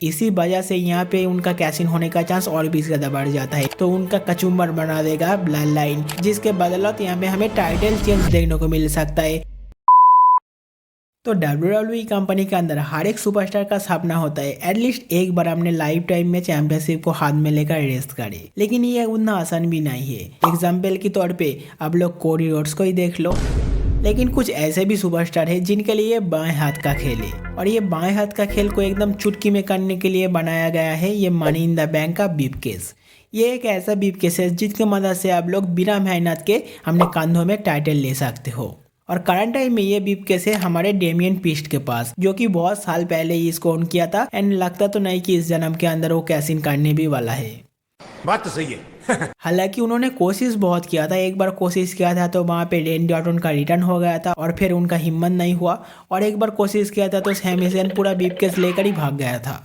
इसी वजह से यहाँ पे उनका कैश इन होने का चांस और भी ज़्यादा बढ़ जाता है। तो उनका कचुम्बर बना देगा ब्लड लाइन, जिसके बदौलत यहाँ पे हमें टाइटल चेंज देखने को मिल सकता है। तो WWE कंपनी के अंदर हर एक सुपरस्टार का सपना होता है एटलीस्ट एक बार अपने लाइफ टाइम में चैंपियनशिप को हाथ में लेकर रेस करे, लेकिन ये उतना आसान भी नहीं है। एग्जाम्पल के तौर पे आप लोग कोडी रोड्स को ही देख लो। लेकिन कुछ ऐसे भी सुपरस्टार है जिनके लिए बाएं हाथ का खेल है, और ये बाएं हाथ का खेल को एकदम चुटकी में करने के लिए बनाया गया है ये मनी इन द बैंक का ब्रीफकेस। ये एक ऐसा ब्रीफकेस है जिसकी मदद से आप लोग बिना मेहनत के अपने कंधों में टाइटल ले सकते हो। और करंट टाइम में ये ब्रीफकेस है हमारे डेमियन पीस्ट के पास, जो कि बहुत साल पहले ही इसको ऑन किया था। एंड लगता तो नहीं कि इस जन्म के अंदर वो कैश इन करने भी वाला है। बात तो सही है। हालांकि उन्होंने कोशिश बहुत किया था। एक बार कोशिश किया था तो वहाँ पे रैंडी ऑर्टन का रिटर्न हो गया था, और फिर उनका हिम्मत नहीं हुआ। और एक बार कोशिश किया था तो सैमी ज़ैन पूरा ब्रीफकेस लेकर ही भाग गया था।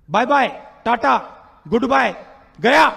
Bye bye, tata, goodbye, गया।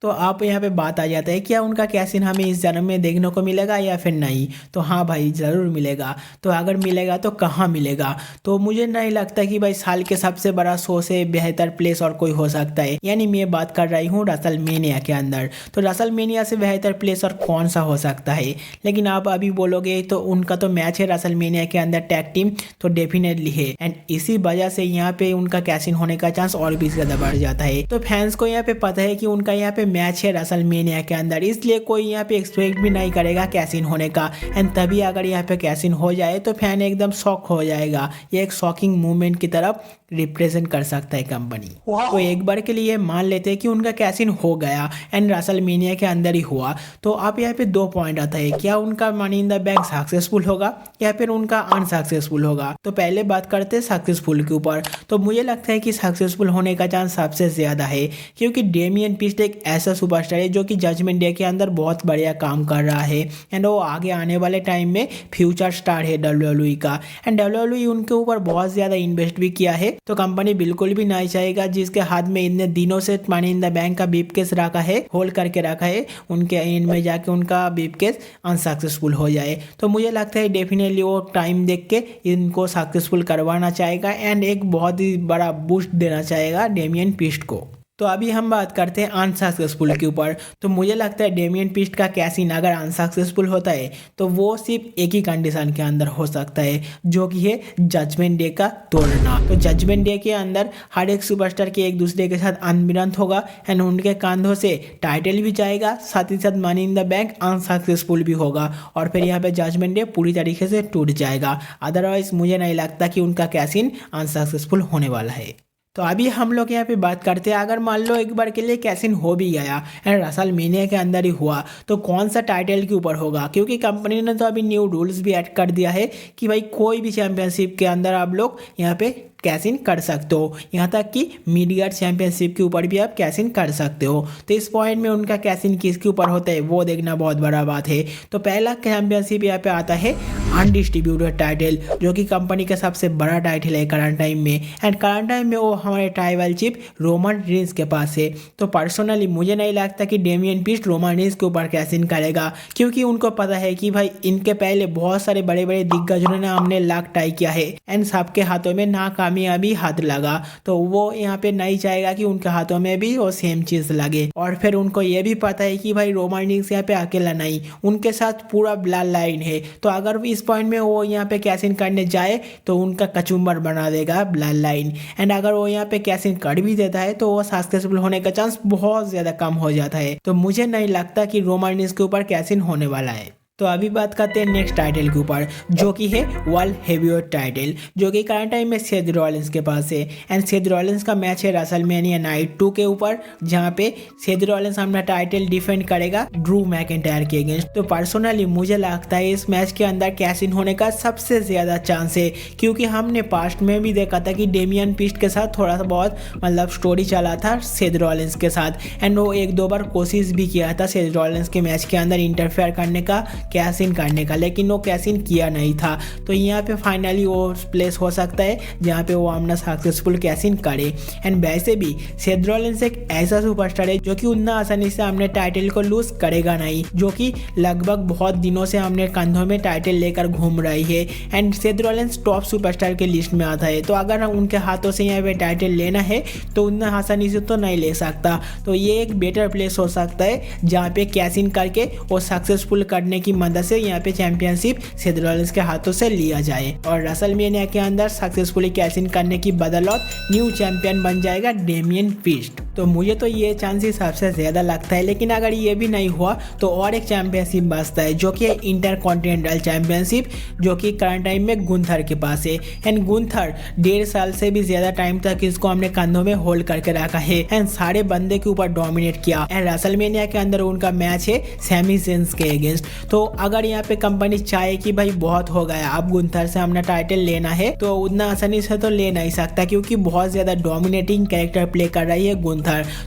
तो आप यहाँ पे बात आ जाता है क्या उनका कैश इन हमें इस जन्म में देखने को मिलेगा या फिर नहीं? तो हाँ भाई, ज़रूर मिलेगा। तो अगर मिलेगा तो कहाँ मिलेगा? तो मुझे नहीं लगता कि भाई साल के सबसे बड़ा शो से बेहतर प्लेस और कोई हो सकता है। यानी मैं बात कर रही हूँ रसलमेनिया के अंदर। तो रसलमेनिया से बेहतर प्लेस और कौन सा हो सकता है? लेकिन आप अभी बोलोगे तो उनका तो मैच है रसलमेनिया के अंदर टैग टीम, तो डेफिनेटली है। एंड इसी वजह से यहाँ पे उनका कैश इन होने का चांस और भी ज़्यादा बढ़ जाता है। तो फैंस को यहाँ पे पता है कि उनका यहाँ पे मैच है रसलमेनिया के अंदर, इसलिए कोई यहाँ पे एक्सपेक्ट भी नहीं करेगा कैश इन होने का। एंड तभी अगर यहाँ पे कैश इन हो जाए तो फैन एकदम शॉक हो जाएगा। ये एक शॉकिंग मूवमेंट की तरफ रिप्रेजेंट कर सकता है कंपनी। तो एक बार के लिए मान लेते हैं कि उनका कैश इन हो गया एंड रसलमेनिया के अंदर ही हुआ। तो आप यहाँ पे दो पॉइंट आता है, क्या उनका money in the bank successful होगा या फिर उनका अनसक्सेसफुल होगा? तो पहले बात करते हैं सक्सेसफुल के ऊपर। तो मुझे लगता है कि सक्सेसफुल होने का चांस सबसे ज़्यादा है, क्योंकि डेमियन पीस्ट एक ऐसा सुपरस्टार है जो कि जजमेंट डे के अंदर बहुत बढ़िया काम कर रहा है। एंड वो आगे आने वाले टाइम में फ्यूचर स्टार है WWE का। एंड WWE उनके ऊपर बहुत ज़्यादा इन्वेस्ट भी किया है। तो कंपनी बिल्कुल भी नहीं चाहेगा जिसके हाथ में इतने दिनों से मनी इन द बैंक का ब्रीफकेस रखा है, होल्ड करके रखा है, उनके एंड में जाके उनका ब्रीफकेस अनसक्सेसफुल हो जाए। तो मुझे लगता है डेफिनेटली वो टाइम देख के इनको सक्सेसफुल करवाना चाहेगा एंड एक बहुत ही बड़ा बूस्ट देना चाहेगा डेमियन पीस्ट को। तो अभी हम बात करते हैं अनसक्सेसफुल के ऊपर। तो मुझे लगता है डेमियन पीस्ट का कैश इन अगर अनसक्सेसफुल होता है तो वो सिर्फ एक ही कंडीशन के अंदर हो सकता है, जो कि है जजमेंट डे का तोड़ना। तो जजमेंट डे के अंदर हर एक सुपरस्टार के एक दूसरे के साथ अनबिरंत होगा एंड उनके कंधों से टाइटल भी जाएगा, साथ ही साथ money in the bank unsuccessful भी होगा, और फिर यहाँ पे जजमेंट डे पूरी तरीके से टूट जाएगा। अदरवाइज मुझे नहीं लगता कि उनका कैश इन अनसक्सेसफुल होने वाला है। तो अभी हम लोग यहाँ पे बात करते हैं, अगर मान लो एक बार के लिए कैश इन हो भी गया एंड रसलमेनिया के अंदर ही हुआ तो कौन सा टाइटल के ऊपर होगा? क्योंकि कंपनी ने तो अभी न्यू रूल्स भी ऐड कर दिया है कि भाई कोई भी चैंपियनशिप के अंदर आप लोग यहाँ पे कैश इन कर सकते हो, यहाँ तक कि मीडियट चैंपियनशिप के ऊपर भी आप कैश इन कर सकते हो। तो इस पॉइंट में उनका कैश इन किसके ऊपर होता है वो देखना बहुत बड़ा बात है। तो पहला चैंपियनशिप यहाँ पे आता है अनडिस्ट्रीब्यूटेड टाइटल, जो कि कंपनी का सबसे बड़ा टाइटल है करंट टाइम में। एंड करंट टाइम में वो हमारे ट्राइबल चीफ रोमन रेंस के पास है। तो पर्सनली मुझे नहीं लगता कि डेमियन पीस्ट रोमन रेंस के ऊपर कैश इन करेगा, क्योंकि उनको पता है कि भाई इनके पहले बहुत सारे बड़े बड़े दिग्गजों ने हमने लाख टाई किया है एंड सबके हाथों में नाकामयाबी हाथ लगा। तो वो यहाँ पे नहीं चाहेगा कि उनके हाथों में भी वो सेम चीज लगे। और फिर उनको ये भी पता है कि भाई रोमन रेंस यहाँ पे अकेला नहीं, उनके साथ पूरा ब्लड लाइन है। तो अगर इस पॉइंट में वो यहाँ पे कैश इन करने जाए तो उनका कचुम्बर बना देगा ब्लड लाइन। एंड अगर वो यहाँ पे कैश इन कर भी देता है तो वो सक्सेसफुल होने का चांस बहुत ज्यादा कम हो जाता है। तो मुझे नहीं लगता कि रोमन रेंस के ऊपर कैश इन होने वाला है। तो अभी बात करते हैं नेक्स्ट टाइटल के ऊपर, जो कि है वर्ल्ड हेवीवेट टाइटल, जो कि करंट टाइम में सेथ रॉलिंस के पास है। एंड सेथ रॉलिंस का मैच है रसलमेनिया नाइट 2 के ऊपर, जहां पे सेथ रॉलिंस अपना टाइटल डिफेंड करेगा ड्रू मैकिंटायर के अगेंस्ट। तो पर्सनली मुझे लगता है इस मैच के अंदर कैश इन होने का सबसे ज्यादा चांस है, क्योंकि हमने पास्ट में भी देखा था कि डेमियन पीस्ट के साथ थोड़ा सा बहुत मतलब स्टोरी चला था सेथ रॉलिंस के साथ। एंड वो एक दो बार कोशिश भी किया था सेथ रॉलिंस के मैच के अंदर इंटरफेयर करने का, कैश इन करने का, लेकिन वो कैश इन किया नहीं था। तो यहाँ पे फाइनली वो प्लेस हो सकता है जहाँ पे वो अपना सक्सेसफुल कैश इन करे। एंड वैसे भी सेथ रॉलिन्स एक ऐसा सुपरस्टार है जो कि उतना आसानी से हमने टाइटल को लूज करेगा नहीं, जो कि लगभग बहुत दिनों से हमने कंधों में टाइटल लेकर घूम रही है। And Seth Rollins top superstar के लिस्ट में आता है, तो अगर हम उनके हाथों से यहाँ पे टाइटल लेना है तो उतना आसानी से तो नहीं ले सकता। तो ये एक बेटर प्लेस हो सकता है जहाँ पे कैश इन करके वो सक्सेसफुल करने की मदद से यहाँ पे चैंपियनशिप सेथ रॉलिन्स के हाथों से लिया जाए और रेसलमेनिया के अंदर सक्सेसफुली कैश इन करने की बदौलत न्यू चैंपियन बन जाएगा डेमियन प्रीस्ट। तो मुझे तो ये चांसेस सबसे ज़्यादा लगता है, लेकिन अगर ये भी नहीं हुआ तो और एक चैंपियनशिप बचता है जो कि है इंटरकॉन्टिनेंटल चैंपियनशिप, जो कि करंट टाइम में गुंथर के पास है। एंड गुंथर 1.5 साल से भी ज़्यादा टाइम तक इसको हमने कंधों में होल्ड करके रखा है एंड सारे बंदे के ऊपर डोमिनेट किया। एंड रेसलमेनिया के अंदर उनका मैच है सैमी ज़ेन्स के अगेंस्ट। तो अगर यहाँ पे कंपनी चाहे कि भाई बहुत हो गया, अब गुंथर से हमने टाइटल लेना है, तो उतना आसानी से तो ले नहीं सकता क्योंकि बहुत ज़्यादा डोमिनेटिंग कैरेक्टर प्ले कर रही है गुंथर।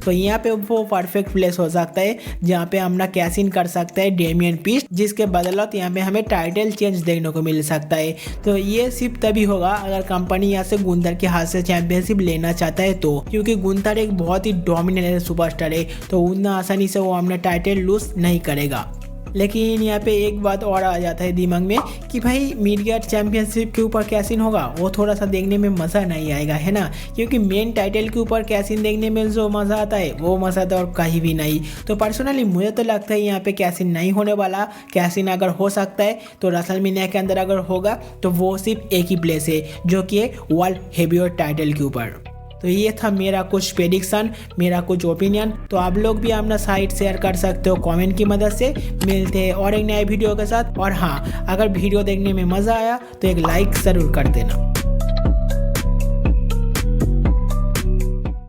तो यहाँ पे वो परफेक्ट प्लेस हो सकता है जहाँ पे हम कैश इन कर सकते हैं डेमियन प्रीस्ट, जिसके बदौलत यहाँ पे हमें टाइटल चेंज देखने को मिल सकता है। तो ये सिर्फ तभी होगा अगर कंपनी यहाँ से गुंथर के हाथ से चैंपियनशिप लेना चाहता है तो, क्योंकि गुंथर एक बहुत ही डोमिनेंट सुपरस्टार है, तो उतना आसानी से वो हमने टाइटल लूज नहीं करेगा। लेकिन यहाँ पे एक बात और आ जाता है दिमाग में कि भाई मिडगार्ड चैंपियनशिप के ऊपर कैश इन होगा, वो थोड़ा सा देखने में मज़ा नहीं आएगा, है ना, क्योंकि मेन टाइटल के ऊपर कैश इन देखने में जो मज़ा आता है वो मज़ा तो और कहीं भी नहीं। तो पर्सनली मुझे तो लगता है यहाँ पे कैश इन नहीं होने वाला। कैश इन अगर हो सकता है तो रेसलमेनिया के अंदर अगर होगा तो वो सिर्फ एक ही प्लेस है जो कि है वर्ल्ड हेवीवेट टाइटल के ऊपर। तो ये था मेरा कुछ प्रेडिक्शन, मेरा कुछ ओपिनियन। तो आप लोग भी अपना साइट शेयर कर सकते हो कमेंट की मदद से। मिलते हैं और एक नए वीडियो के साथ। और हाँ, अगर वीडियो देखने में मज़ा आया तो एक लाइक ज़रूर कर देना।